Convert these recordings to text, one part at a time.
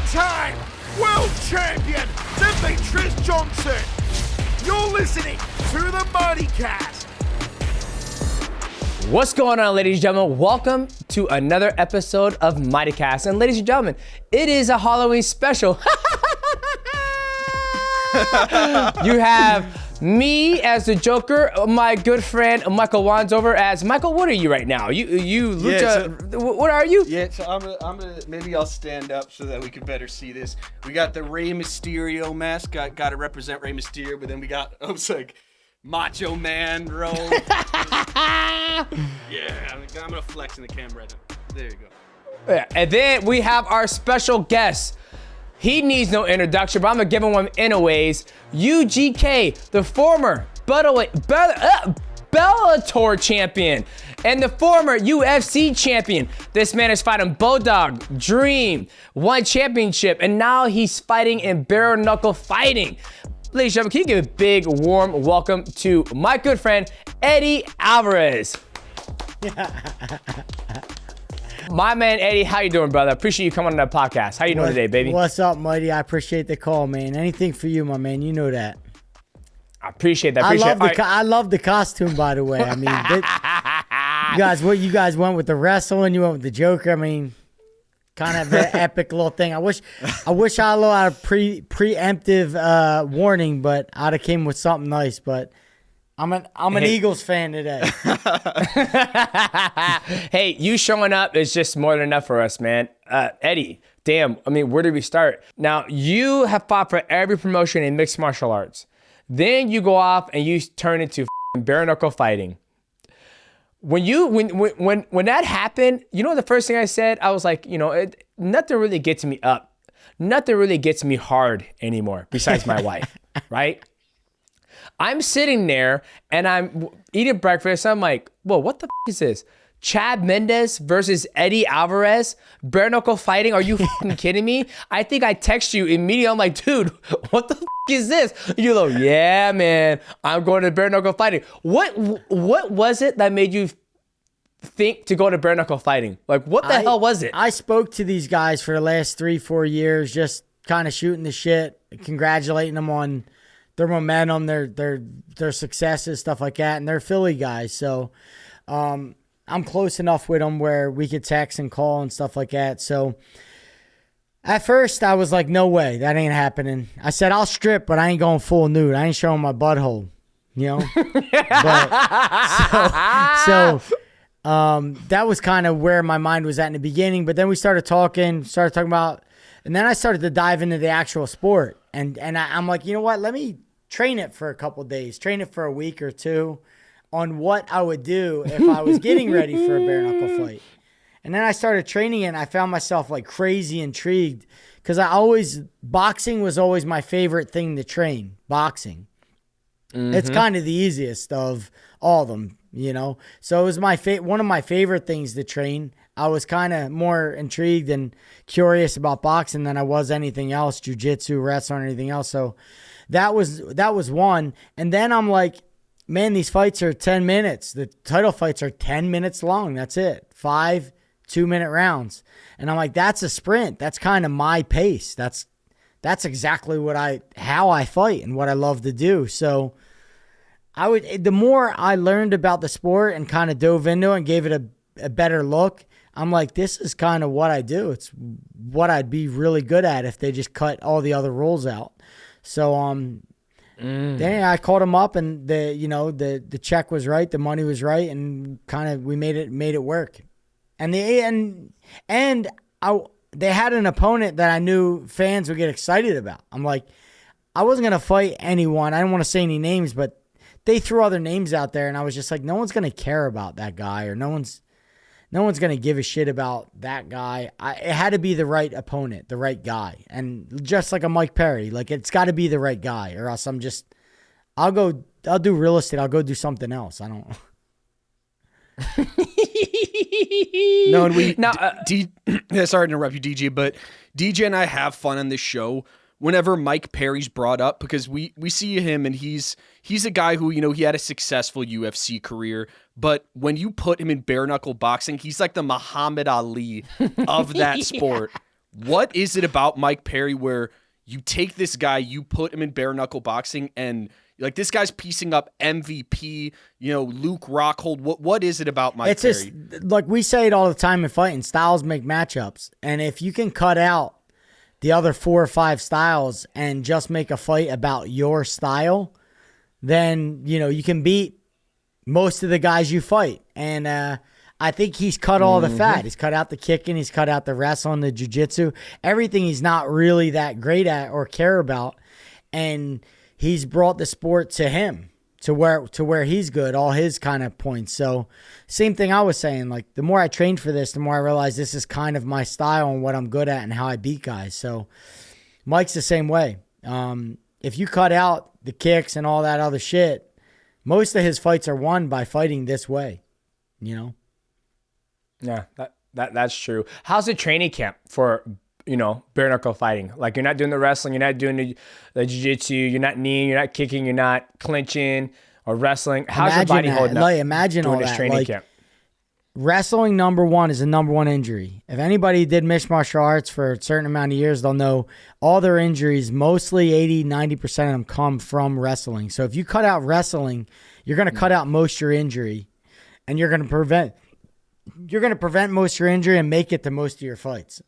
Two-time world champion, Demetrious Johnson. You're listening to the MIGHTYcast. What's going on, ladies and gentlemen? Welcome to another episode of MIGHTYcast. And ladies and gentlemen, it is a Halloween special. You have me as the Joker, my good friend Michael Wonsover as Michael. What are you right now? You Lucha. What are you? Yeah, so I'm gonna maybe I'll stand up so that we can better see this. We got the Rey Mysterio mask. Got to represent Rey Mysterio, but then we got Macho Man robe. Yeah, I'm gonna flex in the camera right now. There you go. Yeah, and then we have our special guest. He needs no introduction, but I'm gonna give him one anyways. UGK, the former Bellator champion and the former UFC champion. This man is fighting Bodog, Dream, won championship, and now he's fighting in bare knuckle fighting. Ladies and gentlemen, can you give a big warm welcome to my good friend Eddie Alvarez? My man Eddie, how you doing, brother? Appreciate you coming on the podcast. How you doing today, baby? What's up, Mighty? I appreciate the call, man. Anything for you, my man. You know that. I appreciate that. I love the costume, by the way. I mean, you guys went with the wrestling. You went with the Joker. I mean, kind of an epic little thing. I wish I had a preemptive warning, but I'd have came with something nice. But I'm an Eagles fan today. Hey, you showing up is just more than enough for us, man. Eddie, damn, I mean, where do we start? Now, you have fought for every promotion in mixed martial arts. Then you go off and you turn into bare knuckle fighting. When that happened, you know the first thing I said? I was like, nothing really gets me up. Nothing really gets me hard anymore besides my wife, right? I'm sitting there and I'm eating breakfast. I'm like, whoa, what the is this? Chad Mendes versus Eddie Alvarez, bare knuckle fighting? Are you kidding me? I think I text you immediately. I'm like, dude, what the is this? You go, yeah, man, I'm going to bare knuckle fighting. What was it that made you think to go to bare knuckle fighting? Like, what the hell was it? I spoke to these guys for the last 3-4 years, just kind of shooting the shit, congratulating them on their momentum, their successes, stuff like that, and they're Philly guys. So I'm close enough with them where we could text and call and stuff like that. So at first I was like, no way, that ain't happening. I said, I'll strip, but I ain't going full nude. I ain't showing my butthole, that was kind of where my mind was at in the beginning. But then we started talking about, and then I started to dive into the actual sport. And I'm like, you know what? Let me train it for a couple days, train it for a week or two on what I would do if I was getting ready for a bare knuckle fight. And then I started training it and I found myself like crazy intrigued because boxing was always my favorite thing to train, boxing. Mm-hmm. It's kind of the easiest of all of them, So it was one of my favorite things to train. I was kind of more intrigued and curious about boxing than I was anything else, jiu-jitsu, wrestling, or anything else. So that was one. And then I'm like, man, these fights are 10 minutes. The title fights are 10 minutes long. That's it. 5 2-minute rounds. And I'm like, that's a sprint. That's kind of my pace. That's exactly how I fight and what I love to do. So the more I learned about the sport and kind of dove into it and gave it a better look, I'm like, this is kind of what I do. It's what I'd be really good at if they just cut all the other rules out. So then I called him up and the check was right, the money was right, and kind of we made it work. And they had an opponent that I knew fans would get excited about. I'm like, I wasn't gonna fight anyone. I didn't want to say any names, but they threw other names out there, and I was just like, no one's gonna care about that guy, or no one's going to give a shit about that guy. It had to be the right opponent, the right guy. And just like a Mike Perry, like it's got to be the right guy or else I'll do real estate. I'll go do something else. I don't. No, and sorry to interrupt you, DJ, but DJ and I have fun on this show whenever Mike Perry's brought up because we see him and he's a guy who, he had a successful UFC career, but when you put him in bare knuckle boxing, he's like the Muhammad Ali of that sport. What is it about Mike Perry where you take this guy, you put him in bare knuckle boxing, and like this guy's piecing up MVP, Luke Rockhold. What is it about Mike Perry? It's just like we say it all the time in fighting. Styles make matchups, and if you can cut out the other 4 or 5 styles and just make a fight about your style, then you can beat most of the guys you fight. And I think he's cut all the fat. He's cut out the kicking. He's cut out the wrestling, the jiu-jitsu, everything he's not really that great at or care about. And he's brought the sport to him, to where he's good, all his kind of points. So same thing I was saying, like the more I trained for this, the more I realized this is kind of my style and what I'm good at and how I beat guys. So Mike's the same way. If you cut out the kicks and all that other shit, most of his fights are won by fighting this way, Yeah, that's true. How's the training camp for, bare knuckle fighting? Like you're not doing the wrestling, you're not doing the jiu-jitsu, you're not kneeing, you're not kicking, you're not clinching or wrestling. How's your body holding up imagine during all this that. training camp? Wrestling, number one, is a number one injury. If anybody did mixed martial arts for a certain amount of years, they'll know all their injuries, mostly 80-90% of them come from wrestling. So if you cut out wrestling, you're going to cut out most of your injury, and you're going to prevent most of your injury and make it to most of your fights.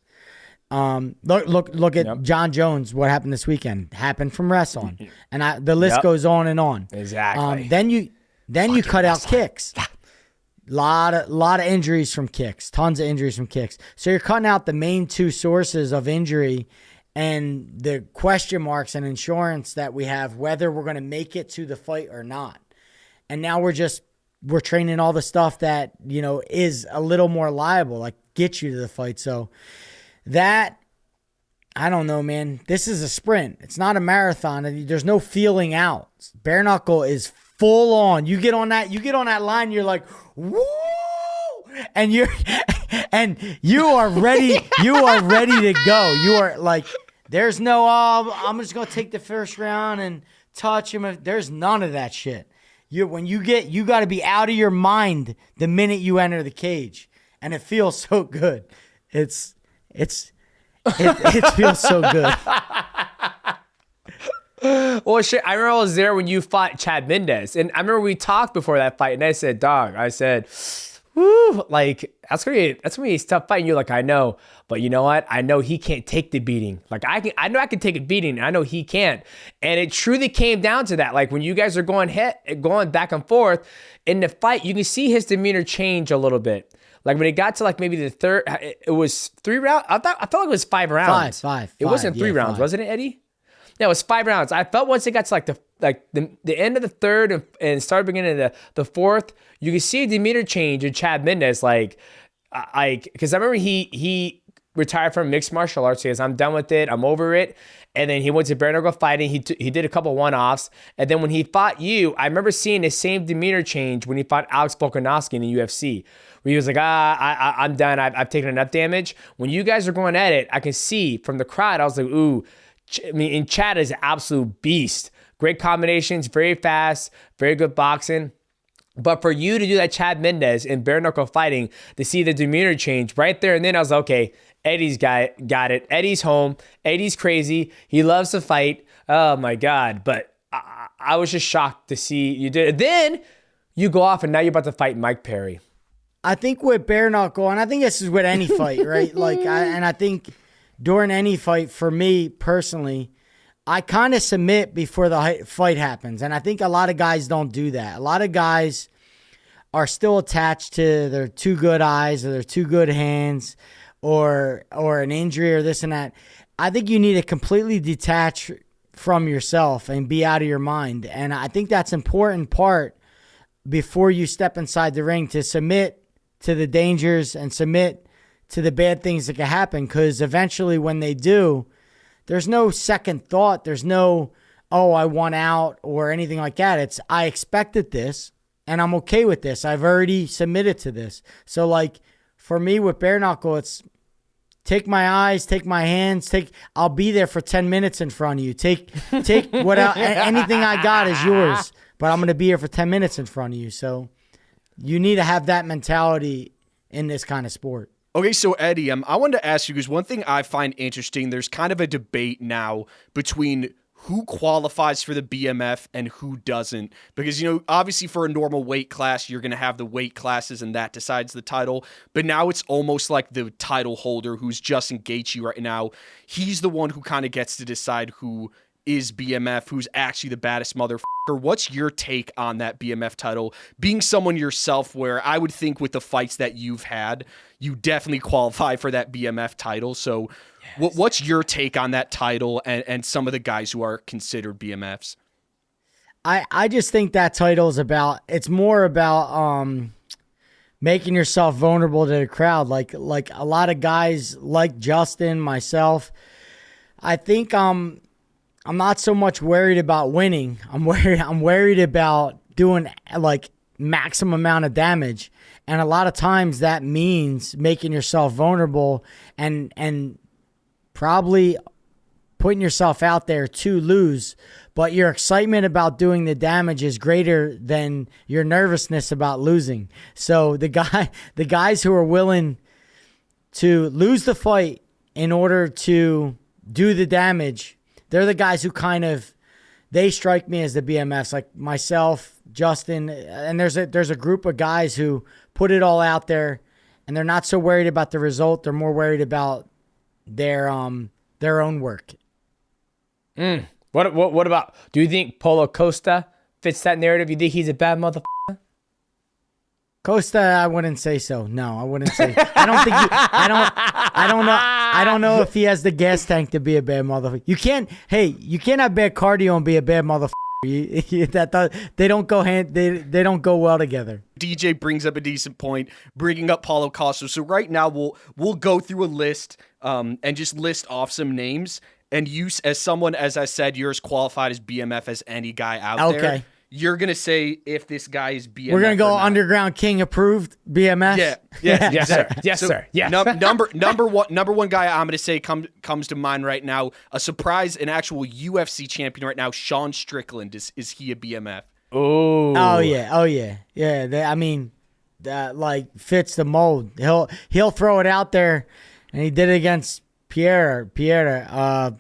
Look at John Jones. What happened this weekend happened from wrestling, and the list goes on and on. Exactly. Then you cut out kicks. Lot of injuries from kicks. Tons of injuries from kicks. So you're cutting out the main 2 sources of injury and the question marks and insurance that we have, whether we're going to make it to the fight or not. And now we're training all the stuff that, is a little more liable, like get you to the fight. So that, I don't know, man. This is a sprint. It's not a marathon. There's no feeling out. Bare knuckle is full on. You get on that line, you're like, woo! And you are ready. You are ready to go. You are like, there's no, I'm just going to take the first round and touch him. There's none of that shit. You got to be out of your mind the minute you enter the cage, and it feels so good. It feels so good. Well, shit, I remember I was there when you fought Chad Mendes, and I remember we talked before that fight, and I said, woo, like that's gonna be a tough fight. And you're like, I know, but you know what? I know he can't take the beating. Like I know I can take a beating, and I know he can't. And it truly came down to that. Like when you guys are going back and forth in the fight, you can see his demeanor change a little bit. Like when it got to like maybe the third, it was 3 rounds. I felt like it was 5 rounds. Five. It wasn't 3 rounds, 5. wasn't it, Eddie? Yeah, it was 5 rounds. I felt once it got to the end of the third and started beginning of the fourth, you can see a demeanor change in Chad Mendes. Because I remember he retired from mixed martial arts. He goes, I'm done with it. I'm over it. And then he went to bare knuckle fighting. He did a couple one-offs. And then when he fought you, I remember seeing the same demeanor change when he fought Alex Volkanovski in the UFC. Where he was like, I'm done. I've taken enough damage. When you guys are going at it, I can see from the crowd, I was like, ooh. And Chad is an absolute beast. Great combinations, very fast, very good boxing. But for you to do that Chad Mendes in bare knuckle fighting, to see the demeanor change right there and then, I was like, okay, Eddie's got it. Eddie's home. Eddie's crazy. He loves to fight. Oh my God. But I was just shocked to see you did it. Then you go off and now you're about to fight Mike Perry. I think with bare knuckle, and I think this is with any fight, right? I think during any fight, for me personally, I kind of submit before the fight happens. And I think a lot of guys don't do that. A lot of guys are still attached to their 2 good eyes or their 2 good hands or an injury or this and that. I think you need to completely detach from yourself and be out of your mind. And I think that's an important part before you step inside the ring, to submit to the dangers and submit to the bad things that can happen, because eventually when they do, there's no second thought. There's no, oh, I want out or anything like that. It's, I expected this and I'm okay with this. I've already submitted to this. So like for me with bare knuckle, it's take my eyes, take my hands, I'll be there for 10 minutes in front of you. Take what anything I got is yours, but I'm going to be here for 10 minutes in front of you. So you need to have that mentality in this kind of sport. Okay, so Eddie, I wanted to ask you, because one thing I find interesting, there's kind of a debate now between who qualifies for the BMF and who doesn't. Because, obviously for a normal weight class, you're going to have the weight classes and that decides the title. But now it's almost like the title holder, who's Justin Gaethje right now. He's the one who kind of gets to decide who is BMF, who's actually the baddest motherfucker. What's your take on that BMF title? Being someone yourself where I would think with the fights that you've had, you definitely qualify for that BMF title. So what's your take on that title and some of the guys who are considered BMFs? I just think that title is it's more about making yourself vulnerable to the crowd. Like a lot of guys like Justin, myself, I think I'm not so much worried about winning. I'm worried about doing like maximum amount of damage. And a lot of times that means making yourself vulnerable and probably putting yourself out there to lose. But your excitement about doing the damage is greater than your nervousness about losing. So the guys who are willing to lose the fight in order to do the damage, they're the guys who they strike me as the BMFs, like myself, Justin, and there's a group of guys who put it all out there, and they're not so worried about the result. They're more worried about their own work. What about? Do you think Paulo Costa fits that narrative? You think he's a bad motherfucker? Costa, I wouldn't say so. No, I wouldn't say. I don't think. I don't know if he has the gas tank to be a bad motherfucker. You can't have bad cardio and be a bad motherfucker. They don't go they don't go well together. DJ brings up a decent point, bringing up Paulo Costa. So right now we'll go through a list and just list off some names. And you, as someone, as I said, you're as qualified as BMF as any guy out there. Okay. You're going to say if this guy is BMF. We're going to go Underground King approved BMF? Yeah. Yes, sir. Yes, sir. Yeah. Number one guy I'm going to say comes to mind right now, a surprise, an actual UFC champion right now, Sean Strickland. Is he a BMF? Oh yeah. That fits the mold. He'll throw it out there, and he did it against Pierre. He'll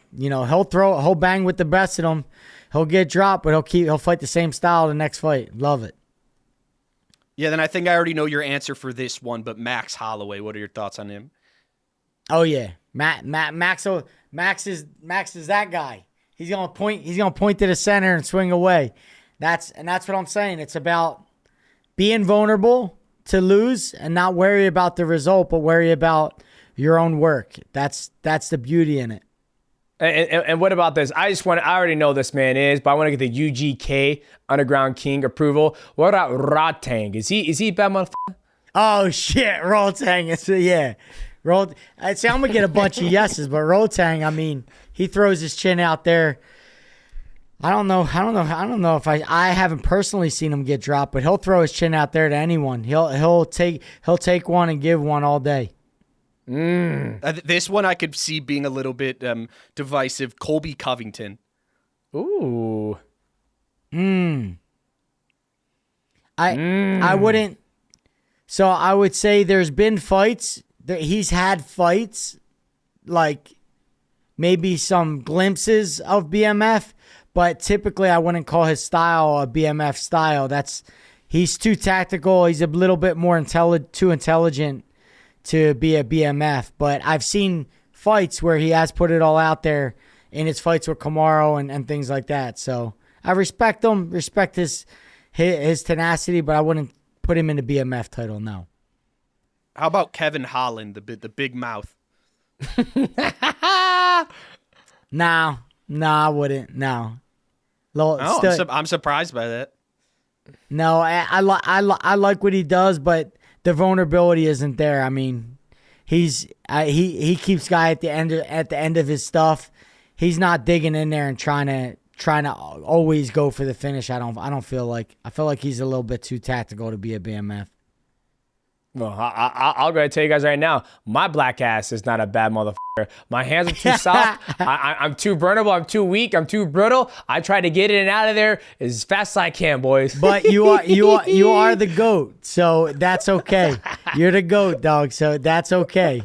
bang with the best of them. He'll get dropped, but he'll fight the same style the next fight. Love it. Yeah, then I think I already know your answer for this one, but Max Holloway, what are your thoughts on him? Oh yeah, Max is that guy. He's gonna point to the center and swing away. That's what I'm saying. It's about being vulnerable to lose and not worry about the result, but worry about your own work. That's the beauty in it. And what about this? I already know this man is, but I want to get the UGK Underground King approval. What about Rodtang? Is he a bad motherfucker? Oh shit, Rodtang. Yeah. I'm gonna get a bunch of yeses, but Rodtang, he throws his chin out there. I don't know if I haven't personally seen him get dropped, but he'll throw his chin out there to anyone. He'll take one and give one all day. This one I could see being a little bit divisive. Colby Covington. Ooh. I wouldn't. So I would say there's been fights. He's had fights, like maybe some glimpses of BMF, but typically I wouldn't call his style a BMF style. He's too tactical. He's a little bit more too intelligent to be a BMF, but I've seen fights where he has put it all out there in his fights with Kamaru and things like that. So I respect him, respect his tenacity, but I wouldn't put him in the BMF title, no. How about Kevin Holland, the big mouth? No, I wouldn't. No. I'm surprised by that. No, I like what he does, but the vulnerability isn't there. He keeps guy at the end of his stuff. He's not digging in there and trying to always go for the finish. I feel like he's a little bit too tactical to be a BMF. Well, I'll go ahead and tell you guys right now, my black ass is not a bad motherfucker. My hands are too soft. I'm too burnable. I'm too weak. I'm too brittle. I try to get in and out of there as fast as I can, boys. But you are the GOAT, so that's okay. You're the GOAT, dog, so that's okay.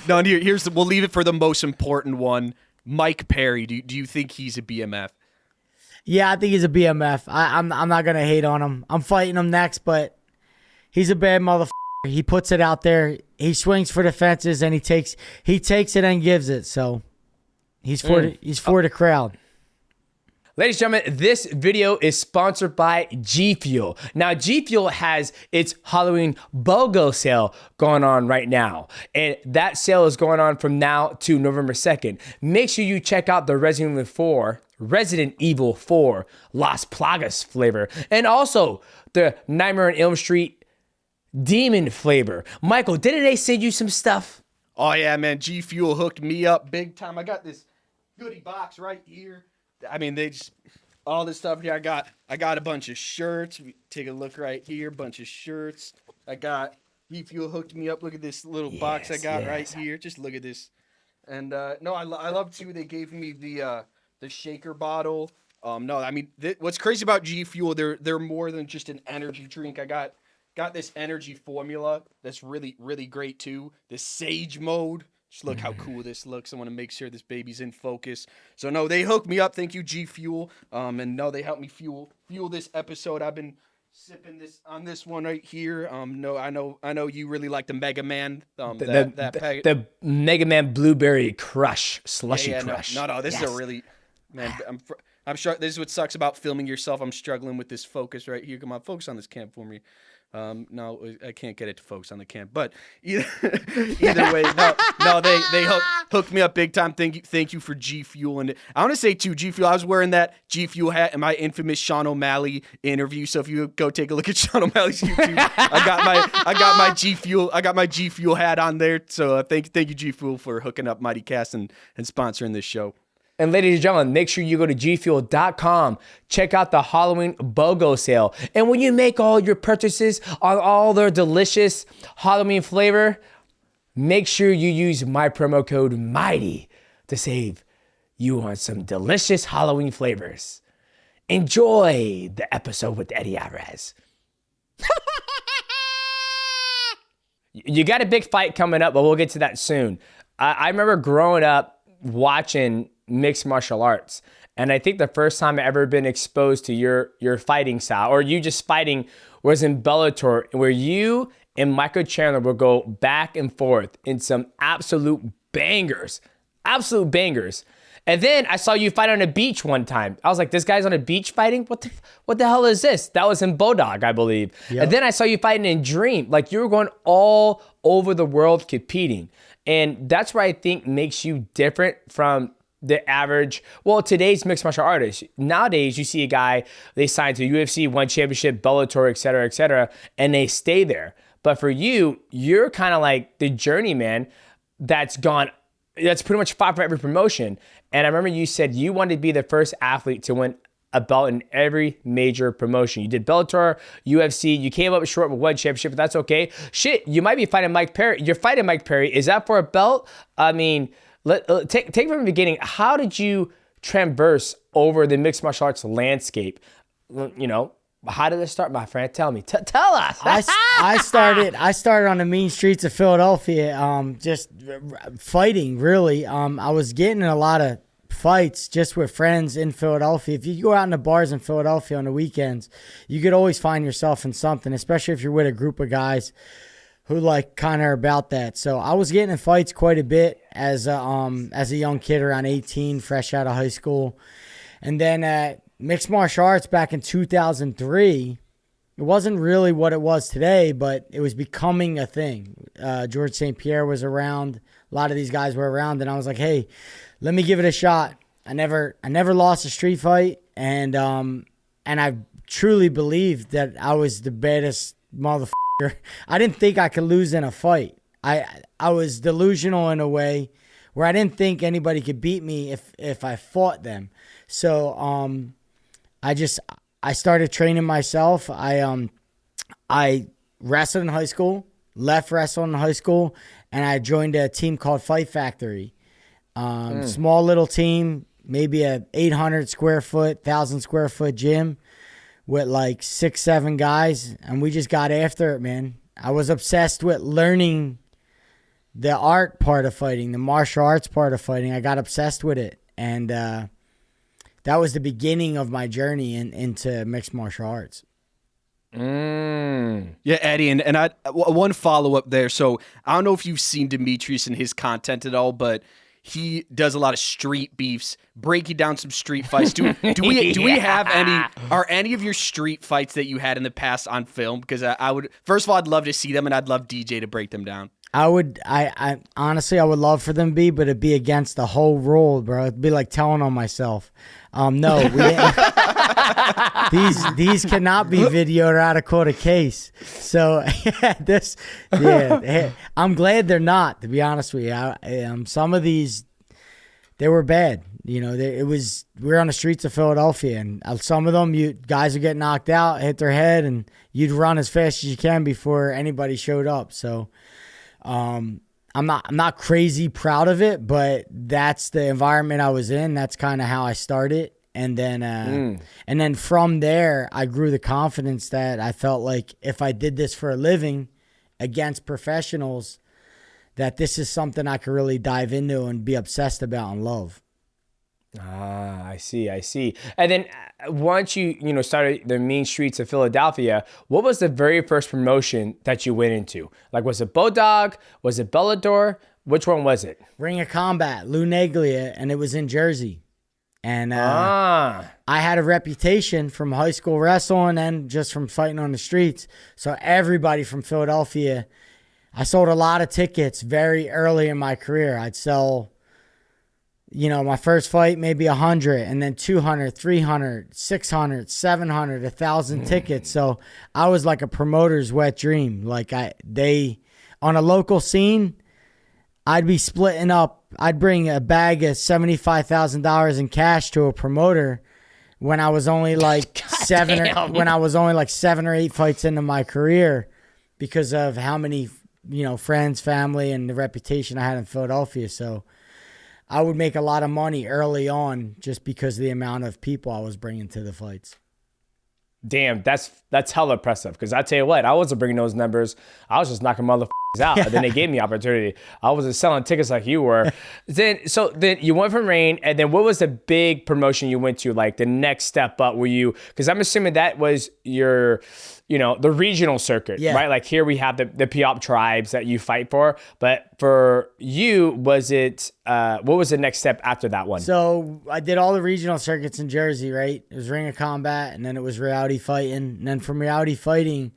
No, and we'll leave it for the most important one. Mike Perry. Do you think he's a BMF? Yeah, I think he's a BMF. I'm not gonna hate on him. I'm fighting him next, but he's a bad motherfucker. He puts it out there. He swings for the fences, and he takes it and gives it. So he's for the crowd. Ladies and gentlemen, this video is sponsored by G Fuel. Now, G Fuel has its Halloween BOGO sale going on right now. And that sale is going on from now to November 2nd. Make sure you check out the Resident Evil 4 Las Plagas flavor. And also the Nightmare on Elm Street Demon flavor. Michael, didn't they send you some stuff? Oh, yeah, man. G Fuel hooked me up big time. I got this goodie box right here. I mean, they just all this stuff here. I got a bunch of shirts. Take a look right here. Bunch of shirts. I got G Fuel hooked me up. Look at this little box I got right here. Just look at this. And no, I love too. They gave me the shaker bottle. No, I mean what's crazy about G Fuel? They're more than just an energy drink. I got this energy formula that's really, really great too. This Sage mode. Just look how cool this looks. I want to make sure this baby's in focus. So no, they hooked me up. Thank you, G Fuel. And no, they helped me fuel this episode. I've been sipping this on this one right here. No, I know you really like the Mega Man. The Mega Man Blueberry Crush Slushy Crush. No, this is a really man. I'm sure this is what sucks about filming yourself. I'm struggling with this focus right here. Come on, focus on this cam for me. No, I can't get it to focus on the cam. But either way, no, they hooked me up big time. Thank you for G Fuel. And I want to say too, G Fuel. I was wearing that G Fuel hat in my infamous Sean O'Malley interview. So if you go take a look at Sean O'Malley's YouTube, I got my G Fuel hat on there. So thank you G Fuel for hooking up MIGHTYcast and sponsoring this show. And ladies and gentlemen, make sure you go to gfuel.com. Check out the Halloween BOGO sale. And when you make all your purchases on all their delicious Halloween flavor, make sure you use my promo code MIGHTY to save you on some delicious Halloween flavors. Enjoy the episode with Eddie Alvarez. You got a big fight coming up, but we'll get to that soon. I remember growing up watching mixed martial arts, and I think the first time I ever been exposed to your fighting style, or you just fighting, was in Bellator, where you and Michael Chandler will go back and forth in some absolute bangers. And then I saw you fight on a beach one time. I was like, this guy's on a beach fighting? What the hell is this? That was in Bodog, I believe. Yep. And then I saw you fighting in Dream. Like, you were going all over the world competing. And that's what I think makes you different from the average, today's mixed martial artist. Nowadays, you see a guy, they sign to UFC, won championship, Bellator, et cetera, and they stay there. But for you, you're kind of like the journeyman that's pretty much fought for every promotion. And I remember you said you wanted to be the first athlete to win a belt in every major promotion. You did Bellator, UFC, you came up short with one championship, but that's okay. Shit, you might be fighting Mike Perry. You're fighting Mike Perry. Is that for a belt? I mean, take from the beginning. How did you traverse over the mixed martial arts landscape? You know, how did it start, my friend? Tell me. Tell us. I started on the mean streets of Philadelphia, just fighting, really. I was getting in a lot of fights just with friends in Philadelphia. If you go out in the bars in Philadelphia on the weekends, you could always find yourself in something, especially if you're with a group of guys who kind of are about that. So I was getting in fights quite a bit as a young kid, around 18, fresh out of high school. And then mixed martial arts back in 2003, it wasn't really what it was today, but it was becoming a thing. George St. Pierre was around. A lot of these guys were around, and I was like, hey, let me give it a shot. I never lost a street fight, and I truly believed that I was the baddest motherfucker. I didn't think I could lose in a fight. I was delusional in a way where I didn't think anybody could beat me if I fought them. So I started training myself. I wrestled in high school, left wrestling in high school, and I joined a team called Fight Factory. Small little team, maybe a 800 square foot, 1,000 square foot gym with like 6, 7 guys. And we just got after it, man. I was obsessed with learning the art part of fighting, the martial arts part of fighting. I got obsessed with it. And that was the beginning of my journey into mixed martial arts. Yeah, Eddie, and one follow-up there. So I don't know if you've seen Demetrious and his content at all, but he does a lot of street beefs, breaking down some street fights. Do we have any? Are any of your street fights that you had in the past on film? Because I would, first of all, I'd love to see them, and I'd love DJ to break them down. I honestly, I would love for them to be, but it'd be against the whole rule, bro. It'd be like telling on myself. No, these cannot be videoed or out of court of case. So I'm glad they're not, to be honest with you. Some of these, they were bad. You know, we were on the streets of Philadelphia, and some of them, guys would get knocked out, hit their head, and you'd run as fast as you can before anybody showed up. So, I'm not crazy proud of it, but that's the environment I was in. That's kind of how I started. And then from there, I grew the confidence that I felt like if I did this for a living against professionals, that this is something I could really dive into and be obsessed about and love. I see. And then once you started the mean streets of Philadelphia, what was the very first promotion that you went into? Like, was it Bodog? Was it Bellator? Which one was it? Ring of Combat, Lou Neglia, and it was in Jersey. And I had a reputation from high school wrestling and just from fighting on the streets. So everybody from Philadelphia, I sold a lot of tickets very early in my career. I'd sell, my first fight, maybe 100, and then 200, 300, 600, 700, 1,000 tickets. So I was like a promoter's wet dream. Like on a local scene, I'd be splitting up. I'd bring a bag of $75,000 in cash to a promoter when I was only like 7 or 8 fights into my career, because of how many, friends, family, and the reputation I had in Philadelphia. So I would make a lot of money early on just because of the amount of people I was bringing to the fights. Damn, that's hella impressive. Because I tell you what, I wasn't bringing those numbers. I was just knocking motherfuckers out. And then they gave me opportunity. I wasn't selling tickets like you were. Then you went from Reign, and then what was the big promotion you went to? Like the next step up, were you? Because I'm assuming that was your, the regional circuit, right? Like here we have the Piop tribes that you fight for. But for you, was it? What was the next step after that one? So I did all the regional circuits in Jersey, right? It was Ring of Combat, and then it was Reality Fighting. And then from Reality Fighting,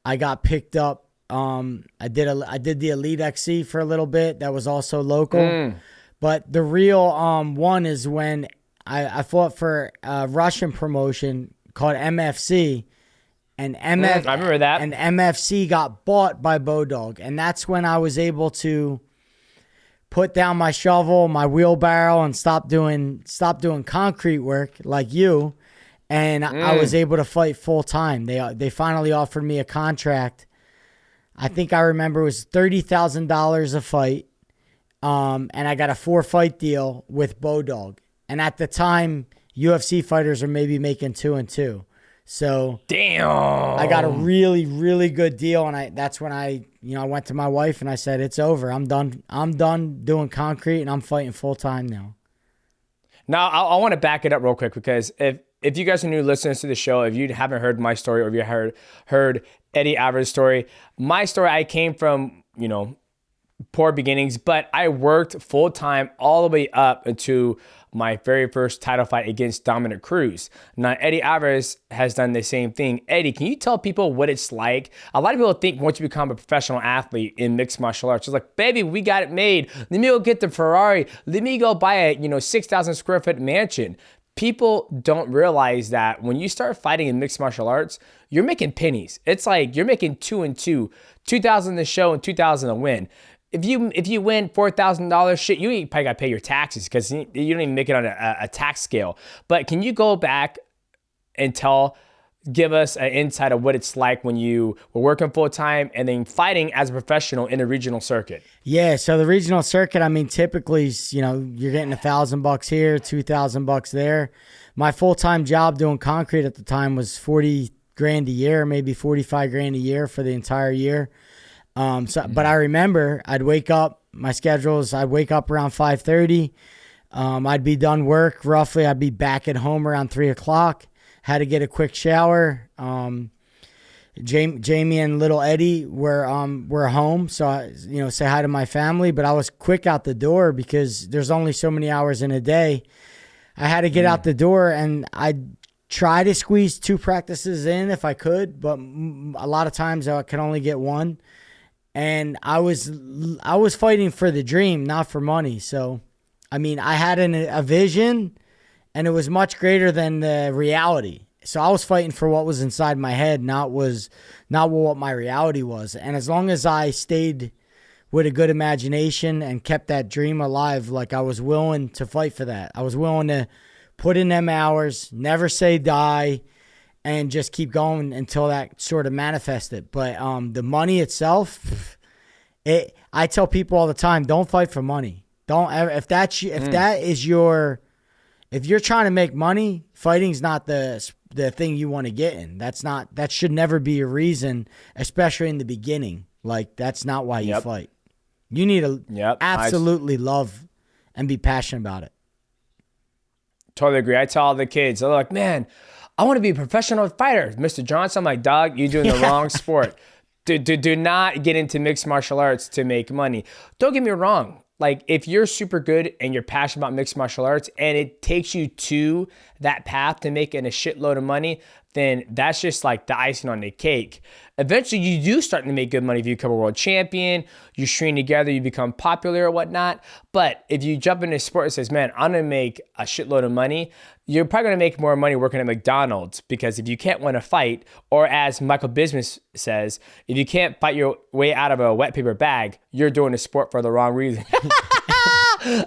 I got picked up. I did the Elite XC for a little bit. That was also local. But the real one is when I fought for a Russian promotion called MFC. And I remember that. And MFC got bought by Bodog. And that's when I was able to put down my shovel, my wheelbarrow, and stop doing concrete work like you. And I was able to fight full time. They finally offered me a contract. I think I remember it was $30,000 a fight. And I got a 4-fight deal with Bodog. And at the time, UFC fighters are maybe making 2 and 2. So damn, I got a really, really good deal. And that's when I went to my wife and I said, it's over. I'm done doing concrete, and I'm fighting full time now. Now, I want to back it up real quick, because if you guys are new listeners to the show, if you haven't heard my story, or if you heard Eddie Alvarez's story, my story, I came from, poor beginnings, but I worked full time all the way up into my very first title fight against Dominic Cruz. Now, Eddie Alvarez has done the same thing. Eddie, can you tell people what it's like? A lot of people think once you become a professional athlete in mixed martial arts, it's like, baby, we got it made. Let me go get the Ferrari. Let me go buy a 6,000 square foot mansion. People don't realize that when you start fighting in mixed martial arts, you're making pennies. It's like you're making 2 and 2, 2,000 to show and 2,000 to win. If you win $4,000, shit, you probably got to pay your taxes, because you don't even make it on a tax scale. But can you go back and tell give us an insight of what it's like when you were working full time and then fighting as a professional in the regional circuit. Yeah, so the regional circuit, I mean, typically, you know, you're getting $1,000 here, $2,000 there. My full-time job doing concrete at the time was 40 grand a year, maybe 45 grand a year for the entire year. But I remember I'd wake up, my schedules, I'd wake up around 5:30. I'd be done work roughly. I'd be back at home around 3 o'clock. Had to get a quick shower. Jamie and little Eddie were home, so I, you know, say hi to my family. But I was quick out the door because there's only so many hours in a day. I had to get out the door, and I'd try to squeeze 2 practices in if I could, but a lot of times I could only get 1. And I was fighting for the dream, not for money. So, I mean, I had a vision, and it was much greater than the reality. So I was fighting for what was inside my head, not what my reality was. And as long as I stayed with a good imagination and kept that dream alive, like, I was willing to fight for that. I was willing to put in them hours, never say die, and just keep going until that sort of manifested. But the money itself, I tell people all the time, don't fight for money. Don't ever, if you're trying to make money, fighting's not the thing you want to get in. That should never be a reason, especially in the beginning. Like, that's not why you fight. You need to absolutely love and be passionate about it. Totally agree. I tell all the kids, they're like, man, I want to be a professional fighter. Mr. Johnson, I'm like, dog, you're doing the wrong sport. Do not get into mixed martial arts to make money. Don't get me wrong. Like, if you're super good and you're passionate about mixed martial arts and it takes you to that path to making a shitload of money, then that's just like the icing on the cake. Eventually, you do start to make good money if you become a world champion, you string together, you become popular or whatnot. But if you jump into a sport that says, man, I'm going to make a shitload of money, you're probably going to make more money working at McDonald's, because if you can't win a fight, or as Michael Bismuth says, if you can't fight your way out of a wet paper bag, you're doing the sport for the wrong reason.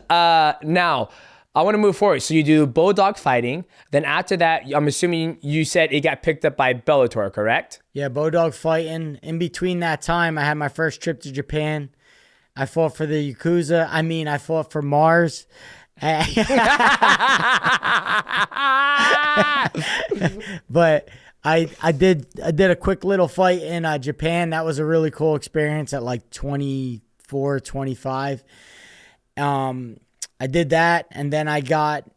Now, I want to move forward. So you do Bodog fighting. Then after that, I'm assuming you said it got picked up by Bellator, correct? Yeah, Bodog fighting. In between that time, I had my first trip to Japan. I fought for the Yakuza. I fought for Mars. But I did a quick little fight in Japan. That was a really cool experience at like 24, 25. I did that, and then I got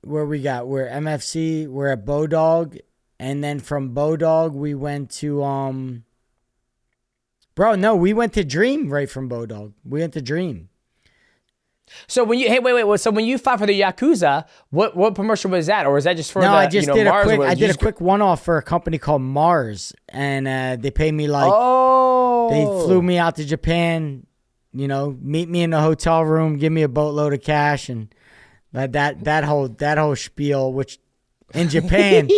we're MFC, we're at Bodog, and then from Bodog we went to we went to Dream right from Bodog. We went to Dream. So when you so when you fought for the Yakuza, what promotion was that, or was that just for I did a quick one-off for a company called Mars, and they paid me like they flew me out to Japan. You know, meet me in the hotel room, give me a boatload of cash, and that whole spiel. Which in Japan,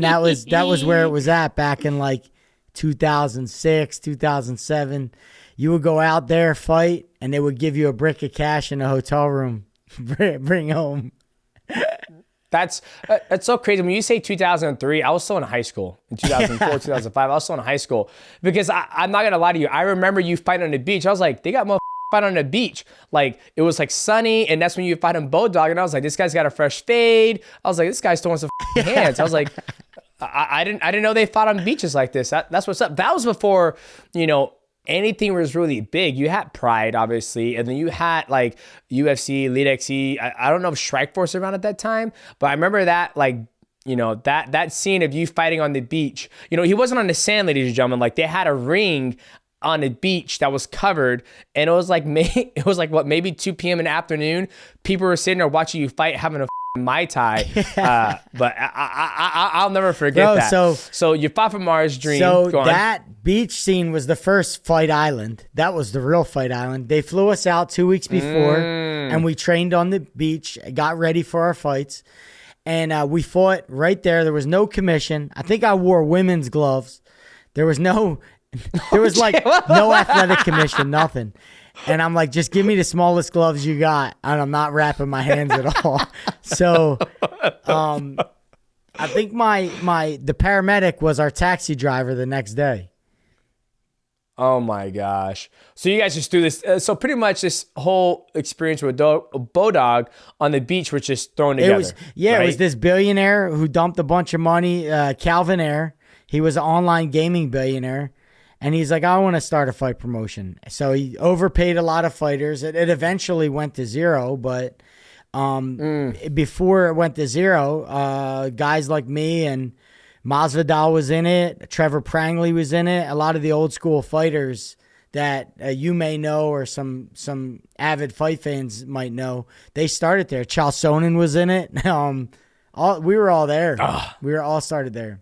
that was where it was at back in like 2006, 2007. You would go out there, fight, and they would give you a brick of cash in a hotel room, bring home. That's so crazy. When you say 2003, I was still in high school. In 2004, 2005, I was still in high school. Because I'm not going to lie to you. I remember you fighting on the beach. I was like, they got motherfuckers fighting on the beach. Like, it was like sunny, and that's when you fight on Bodog. And I was like, this guy's got a fresh fade. I was like, this guy's throwing some hands. I was like, I didn't know they fought on beaches like this. That's what's up. That was before, anything was really big. You had Pride, obviously, and then you had like UFC, Elite XE. I don't know if Strikeforce around at that time, but I remember that that scene of you fighting on the beach. He wasn't on the sand, ladies and gentlemen. Like, they had a ring on the beach that was covered, and it was like maybe 2 p.m. in the afternoon. People were sitting there watching you fight, having a Mai Tai, but I'll never forget that. So you fought for Mars Dream. So that beach scene was the first fight island. That was the real fight island. They flew us out 2 weeks before, and we trained on the beach, got ready for our fights, and we fought right there. There was no commission. I think I wore women's gloves. There was no athletic commission, nothing. And I'm like, just give me the smallest gloves you got. And I'm not wrapping my hands at all. So I think the paramedic was our taxi driver the next day. Oh my gosh. So you guys just do this. So pretty much this whole experience with Bodog on the beach was just thrown together. It was this billionaire who dumped a bunch of money, Calvin Air. He was an online gaming billionaire. And he's like, I want to start a fight promotion. So he overpaid a lot of fighters. It eventually went to zero, but before it went to zero, guys like me and Masvidal was in it. Trevor Prangley was in it. A lot of the old school fighters that you may know or some avid fight fans might know, they started there. Chael Sonnen was in it. We were all there. We were all started there.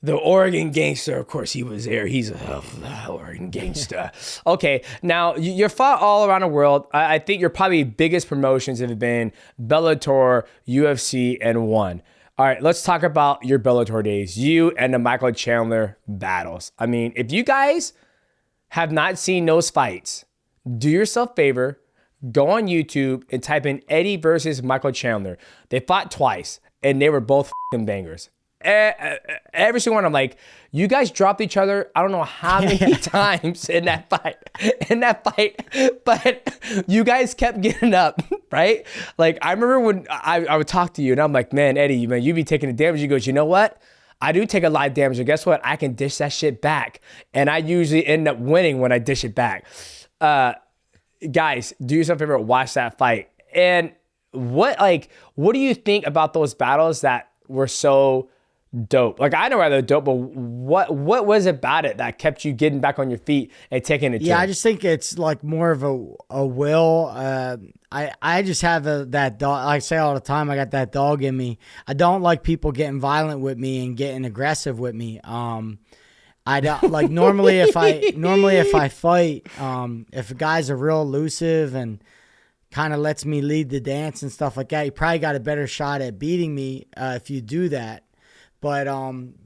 The Oregon gangster, of course, he was there. He's a Oregon gangster. Okay, now you're fought all around the world. I think your probably biggest promotions have been Bellator, UFC, and ONE. All right, let's talk about your Bellator days. You and the Michael Chandler battles. I mean, if you guys have not seen those fights, do yourself a favor, go on YouTube and type in Eddie versus Michael Chandler. They fought twice, and they were both f***ing bangers. Every single one, I'm like, you guys dropped each other, I don't know how many times in that fight, but you guys kept getting up, right? Like, I remember when I would talk to you, and I'm like, man, Eddie, man, you be taking the damage. You goes, you know what? I do take a lot of damage, and guess what? I can dish that shit back, and I usually end up winning when I dish it back. Guys, do yourself a favor, watch that fight. And what do you think about those battles that were so dope? Like, I know why they're dope, but what was about it that kept you getting back on your feet and taking it? Yeah, I just think it's like more of a will. I just have that dog. I say all the time, I got that dog in me. I don't like people getting violent with me and getting aggressive with me. I don't like normally if I fight, if a guy's a real elusive and kind of lets me lead the dance and stuff like that, you probably got a better shot at beating me if you do that. But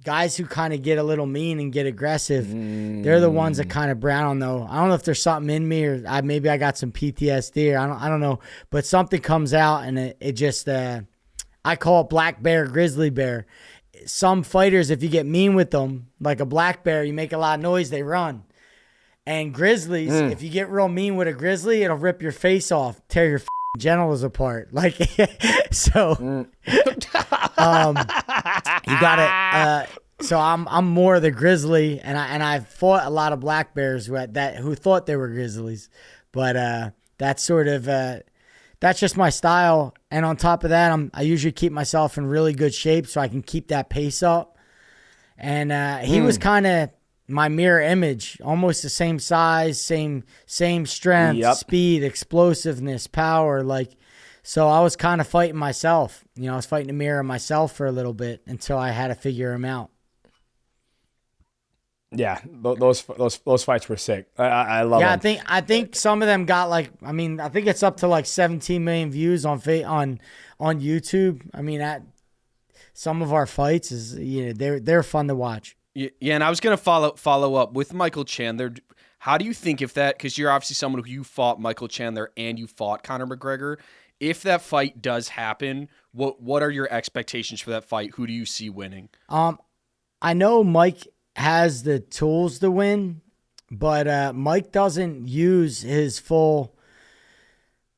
guys who kind of get a little mean and get aggressive, they're the ones that kind of, I don't know if there's something in me or maybe I got some PTSD or I don't know. But something comes out and it just, I call it black bear, grizzly bear. Some fighters, if you get mean with them, like a black bear, you make a lot of noise, they run. And grizzlies, if you get real mean with a grizzly, it'll rip your face off, tear your genitals apart. Like, so, you gotta. So I'm more the grizzly, and I've fought a lot of black bears who thought they were grizzlies, but that's sort of that's just my style. And on top of that, I usually keep myself in really good shape so I can keep that pace up. And he was kind of my mirror image, almost the same size, same strength, speed, explosiveness, power, like. So I was kind of fighting myself. I was fighting the mirror of myself for a little bit until I had to figure him out. Yeah, those fights were sick. I love them. Yeah, I think some of them got I think it's up to like 17 million views on YouTube. I mean, some of our fights they're fun to watch. Yeah, and I was gonna follow up with Michael Chandler. How do you think because you're obviously someone who you fought Michael Chandler and you fought Conor McGregor. If that fight does happen, what are your expectations for that fight? Who do you see winning? I know Mike has the tools to win, but Mike doesn't use his full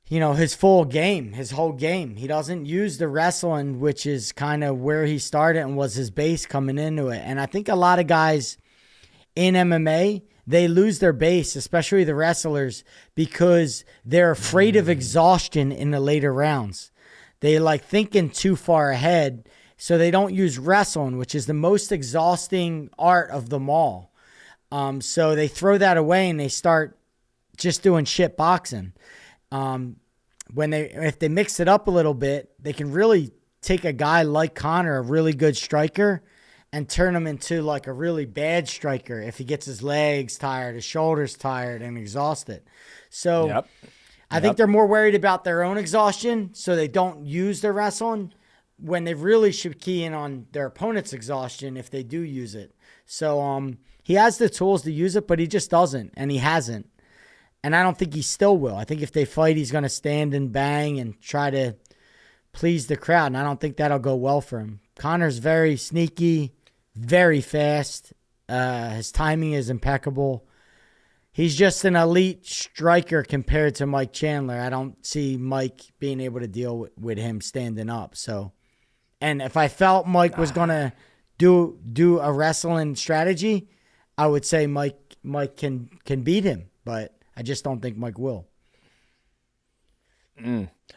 game, his whole game. He doesn't use the wrestling, which is kind of where he started and was his base coming into it. And I think a lot of guys in MMA, they lose their base, especially the wrestlers, because they're afraid of exhaustion in the later rounds. They like thinking too far ahead, so they don't use wrestling, which is the most exhausting art of them all. So they throw that away and they start just doing shit boxing. If they mix it up a little bit, they can really take a guy like Conor, a really good striker, and turn him into like a really bad striker if he gets his legs tired, his shoulders tired, and exhausted. So I think they're more worried about their own exhaustion, so they don't use their wrestling when they really should key in on their opponent's exhaustion if they do use it. So he has the tools to use it, but he just doesn't, and he hasn't. And I don't think he still will. I think if they fight, he's going to stand and bang and try to please the crowd, and I don't think that'll go well for him. Conor's very sneaky, very fast. His timing is impeccable. He's just an elite striker compared to Mike Chandler. I don't see Mike being able to deal with him standing up. So, and if I felt Mike was gonna do a wrestling strategy, I would say Mike can beat him, but I just don't think Mike will.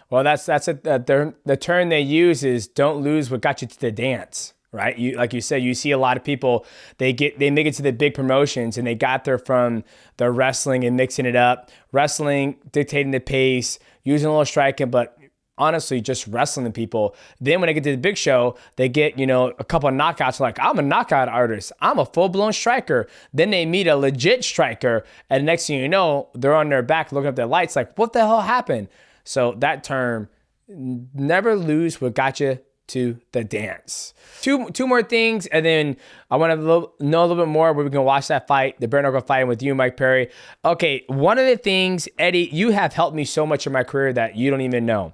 Well, that's the term they use is don't lose what got you to the dance, right? You, like you said, you see a lot of people, they make it to the big promotions and they got there from the wrestling and mixing it up, wrestling, dictating the pace, using a little striking, but honestly, just wrestling people. Then when they get to the big show, they get, a couple of knockouts. Like, I'm a knockout artist. I'm a full-blown striker. Then they meet a legit striker, and next thing you know, they're on their back looking up their lights like, what the hell happened? So that term, never lose what got you to the dance. Two more things, and then I want to know a little bit more where we can watch that fight, the Bare Knuckle fight with you, Mike Perry. Okay, one of the things, Eddie, you have helped me so much in my career that you don't even know.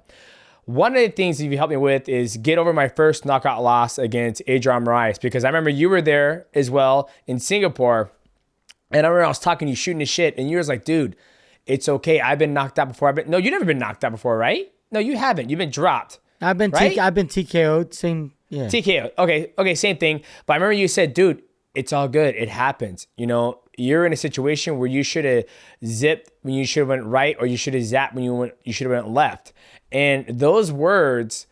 One of the things that you helped me with is get over my first knockout loss against Adrian Moraes, because I remember you were there as well in Singapore, and I remember I was talking to you, shooting the shit, and you was like, dude, it's okay. I've been knocked out before. No, you've never been knocked out before, right? No, you haven't. You've been dropped. I've been right? I've been TKO'd. Same, yeah. TKO. Okay, same thing. But I remember you said, dude, it's all good. It happens. You're in a situation where you should have zipped when you should have went right, or you should have zapped when you should have went left. And those words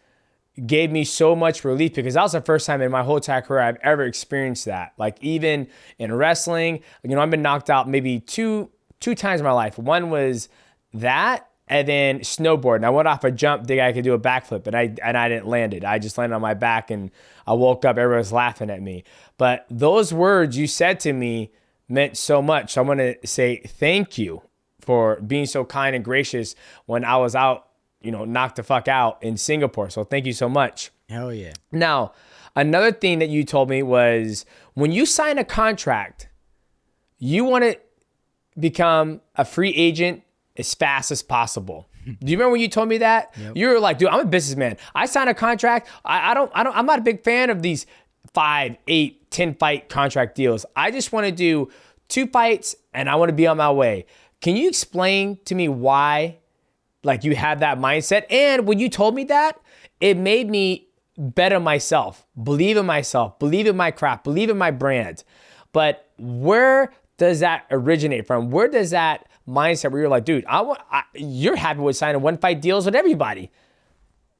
gave me so much relief, because that was the first time in my whole entire career I've ever experienced that. Like, even in wrestling, I've been knocked out maybe two times in my life. One was that, and then snowboarding. I went off a jump thinking I could do a backflip, and I didn't land it. I just landed on my back, and I woke up, everyone was laughing at me. But those words you said to me meant so much. So I want to say thank you for being so kind and gracious when I was out, knocked the fuck out in Singapore. So thank you so much. Hell yeah. Now, another thing that you told me was when you sign a contract, you want to become a free agent as fast as possible. Do you remember when you told me that? Yep. You were like, dude, I'm a businessman. I signed a contract. I'm not a big fan of these 5, 8, 10 fight contract deals. I just want to do 2 fights and I want to be on my way. Can you explain to me why, you had that mindset? And when you told me that, it made me better myself, believe in my craft, believe in my brand. But where does that originate from? Where does that mindset where you're like, dude, you're happy with signing 1-fight deals with everybody?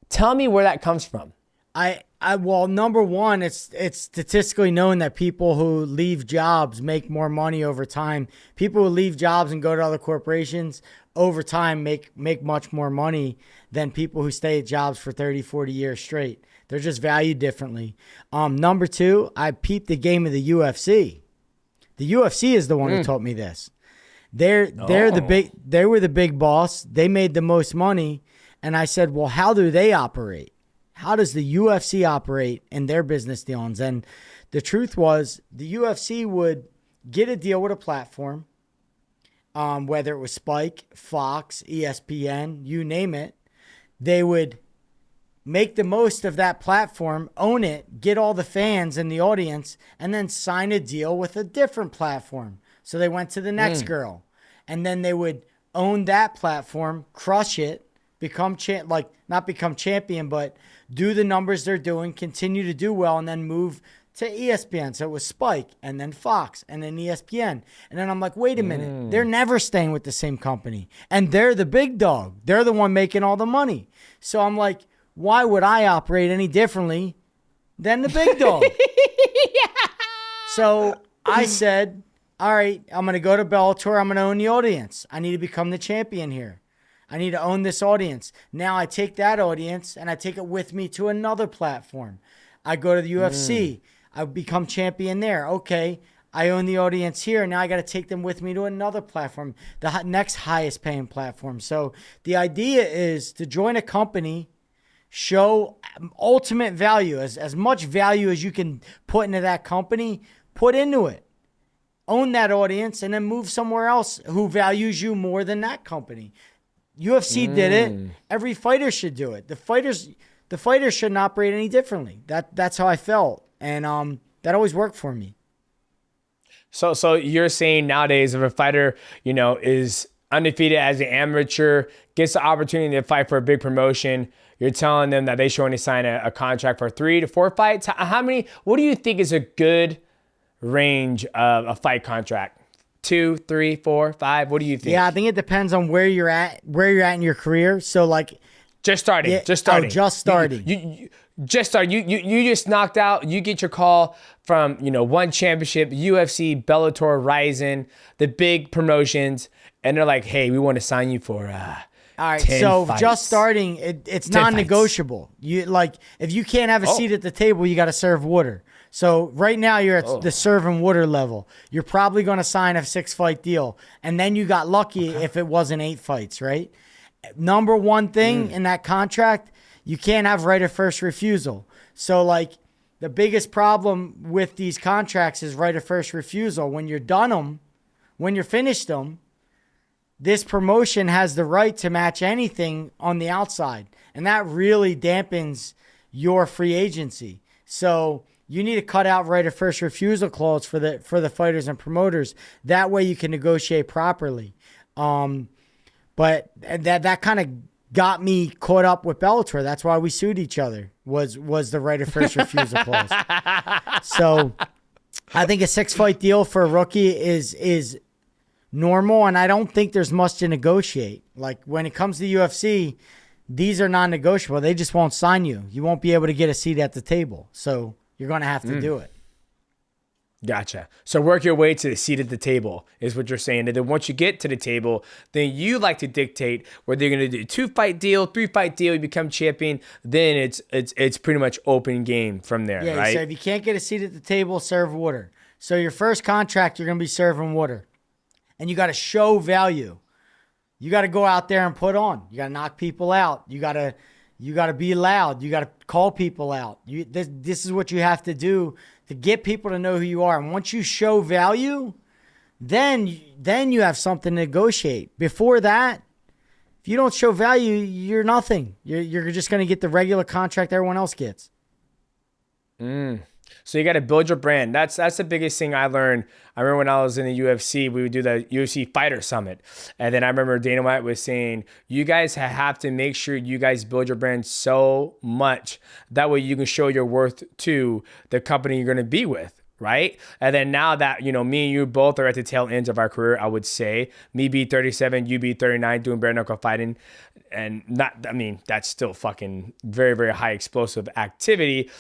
Tell me where that comes from. Well, number one, it's statistically known that people who leave jobs make more money over time. People who leave jobs and go to other corporations over time make much more money than people who stay at jobs for 30, 40 years straight. They're just valued differently. Number two, I peeped the game of the UFC. The UFC is the one who taught me this. They were the big boss. They made the most money. And I said, well, how do they operate? How does the UFC operate in their business dealings? And the truth was the UFC would get a deal with a platform, whether it was Spike, Fox, ESPN, you name it. They would make the most of that platform, own it, get all the fans and the audience, and then sign a deal with a different platform. So they went to the next girl. And then they would own that platform, crush it, not become champion, but do the numbers they're doing, continue to do well, and then move to ESPN. So it was Spike, and then Fox, and then ESPN. And then I'm like, wait a minute. They're never staying with the same company. And they're the big dog. They're the one making all the money. So I'm like, why would I operate any differently than the big dog? So I said, all right, I'm going to go to Bellator. I'm going to own the audience. I need to become the champion here. I need to own this audience. Now I take that audience and I take it with me to another platform. I go to the UFC. I become champion there. Okay, I own the audience here. Now I got to take them with me to another platform, the next highest paying platform. So the idea is to join a company, show ultimate value, as much value as you can put into that company, put into it. Own that audience and then move somewhere else who values you more than that company. UFC did it. Every fighter should do it. The the fighter shouldn't operate any differently. That's how I felt. And that always worked for me. So you're saying nowadays if a fighter, is undefeated as an amateur, gets the opportunity to fight for a big promotion, you're telling them that they should only sign a contract for 3 to 4 fights? What do you think is a good range of a fight contract? 2, 3, 4, 5? What do you think? Yeah, I think it depends on where you're at in your career. So like just starting. Oh, just starting. You just started. You just knocked out. You get your call from one championship, UFC, Bellator, Ryzen, the big promotions, and they're like, "Hey, we want to sign you for all right." 10 so fights. just starting, it's non-negotiable. You like if you can't have a seat at the table, you got to serve water. So right now you're at the serve and water level. You're probably going to sign a 6-fight deal, and then you got lucky if it wasn't 8 fights, right? Number one thing in that contract, you can't have right of first refusal. So like the biggest problem with these contracts is right of first refusal. When you're done them, when you're finished them, this promotion has the right to match anything on the outside. And that really dampens your free agency. So you need to cut out right of first refusal clause for the fighters and promoters. That way you can negotiate properly. But that kind of got me caught up with Bellator. That's why we sued each other, was the right of first refusal clause. So I think a 6-fight deal for a rookie is normal, and I don't think there's much to negotiate. Like when it comes to UFC, these are non-negotiable. They just won't sign you. You won't be able to get a seat at the table. So you're going to have to do it. Gotcha. So work your way to the seat at the table is what you're saying. And then once you get to the table, then you like to dictate whether you're going to do a 2-fight deal, 3-fight deal, you become champion. Then it's pretty much open game from there, yeah, right? So if you can't get a seat at the table, serve water. So your first contract, you're going to be serving water. And you got to show value. You got to go out there and put on. You got to knock people out. You got to be loud. You got to call people out. This is what you have to do to get people to know who you are. And once you show value, then you have something to negotiate. Before that, if you don't show value, you're nothing. You're just going to get the regular contract everyone else gets. So you got to build your brand. That's the biggest thing I learned. I remember when I was in the UFC, we would do the UFC Fighter Summit. And then I remember Dana White was saying, you guys have to make sure you guys build your brand so much. That way you can show your worth to the company you're going to be with. Right. And then now that, me and you both are at the tail ends of our career, I would say me be 37, you be 39, doing bare knuckle fighting. And that's still fucking very, very high explosive activity.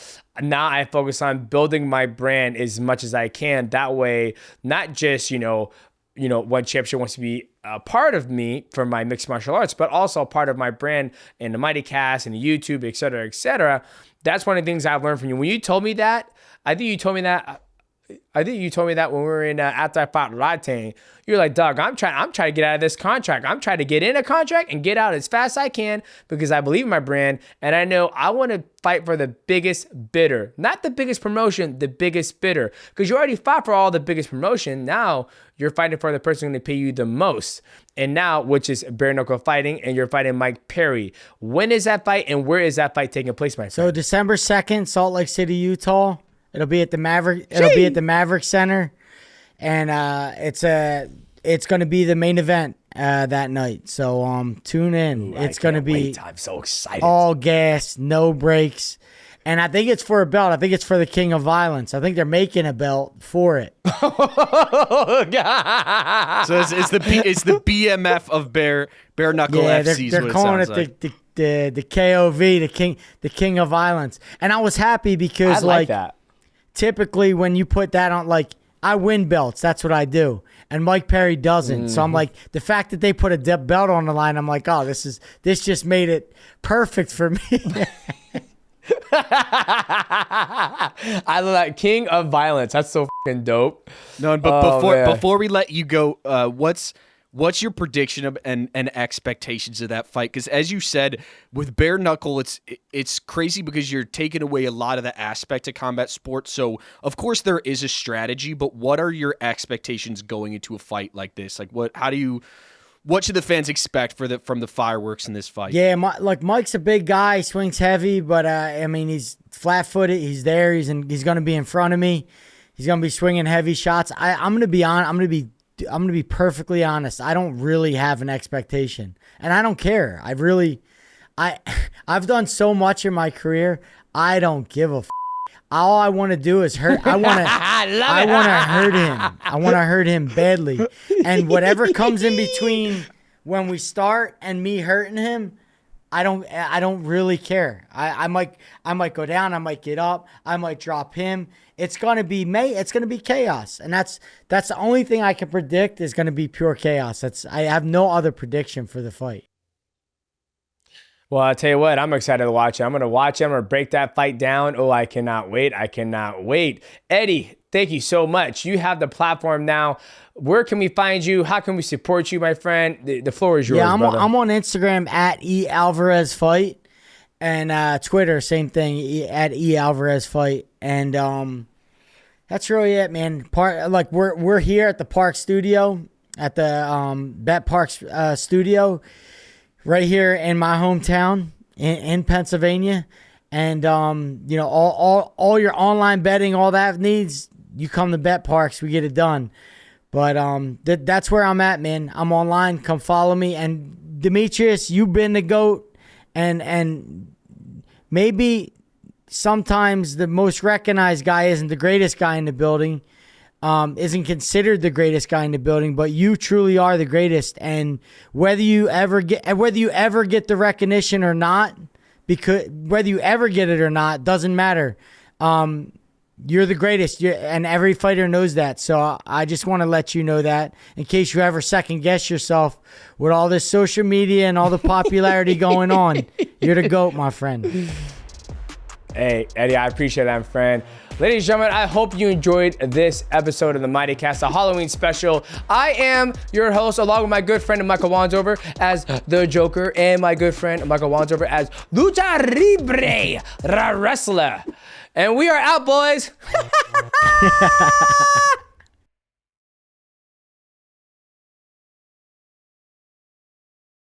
Now I focus on building my brand as much as I can. That way, not just, one championship wants to be a part of me for my mixed martial arts, but also a part of my brand in the MIGHTYcast and the YouTube, et cetera, et cetera. That's one of the things I've learned from you. When you told me that, I think you told me that when we were in after I fought Latane. You're like, Doug, I'm trying to get out of this contract. I'm trying to get in a contract and get out as fast as I can because I believe in my brand and I know I want to fight for the biggest bidder, not the biggest promotion, the biggest bidder. Because you already fought for all the biggest promotion. Now you're fighting for the person going to pay you the most. And now, which is bare knuckle fighting, and you're fighting Mike Perry. When is that fight and where is that fight taking place, my friend? So December 2nd, Salt Lake City, Utah. It'll be at the Maverick Center, and it's going to be the main event that night. So tune in. It's going to be I'm so excited. All gas, no breaks, and I think it's for a belt. I think it's for the King of Violence. I think they're making a belt for it. Oh, God. So it's the BMF of bare knuckle FC. They're calling it the KOV, the King of Violence, and I was happy because I like that. Typically, when you put that on, like, I win belts. That's what I do. And Mike Perry doesn't. So I'm like, the fact that they put a belt on the line, I'm like, oh, this just made it perfect for me. I love that. King of Violence. That's so fucking dope. No, but before we let you go, what's your prediction of and expectations of that fight? Because as you said, with bare knuckle, it's crazy because you're taking away a lot of the aspect of combat sports. So of course there is a strategy, but what are your expectations going into a fight like this? Like what should the fans expect from the fireworks in this fight? Yeah, Mike's a big guy, swings heavy, but I mean, he's flat-footed. He's there. He's going to be in front of me. He's going to be swinging heavy shots. I'm going to be on. I'm going to be perfectly honest. I don't really have an expectation, and I don't care. I've done so much in my career. I don't give a. All I want to do is hurt. I want to hurt him. I want to hurt him badly. And whatever comes in between when we start and me hurting him, I don't really care. I might go down. I might get up. I might drop him. It's gonna be chaos, and that's the only thing I can predict is gonna be pure chaos. I have no other prediction for the fight. Well, I'll tell you what, I'm excited to watch it. I'm going to watch it. I'm going to break that fight down. Oh, I cannot wait. Eddie, thank you so much. You have the platform now. Where can we find you? How can we support you, my friend? The floor is yours, brother. I'm on Instagram at @eAlvarezFight, and Twitter, same thing, at @eAlvarezFight. And that's really it, man. We're here at the Park Studio, at the Bet Parks Studio, right here in my hometown in Pennsylvania. And, all your online betting, all that needs, you come to Bet Parks, we get it done. But that's where I'm at, man. I'm online. Come follow me. And Demetrious, you've been the GOAT. And maybe sometimes the most recognized guy isn't the greatest guy in the building. Isn't considered the greatest guy in the building, but you truly are the greatest. And whether you ever get the recognition or not, because whether you ever get it or not, doesn't matter. You're the greatest, and every fighter knows that. So I just want to let you know that in case you ever second guess yourself with all this social media and all the popularity going on. You're the GOAT, my friend. Hey, Eddie, I appreciate that, friend. Ladies and gentlemen, I hope you enjoyed this episode of the MIGHTYcast, a Halloween special. I am your host, along with my good friend Michael Wonsover as the Joker, and my good friend Michael Wonsover as Lucha Libre Wrestler. And we are out, boys.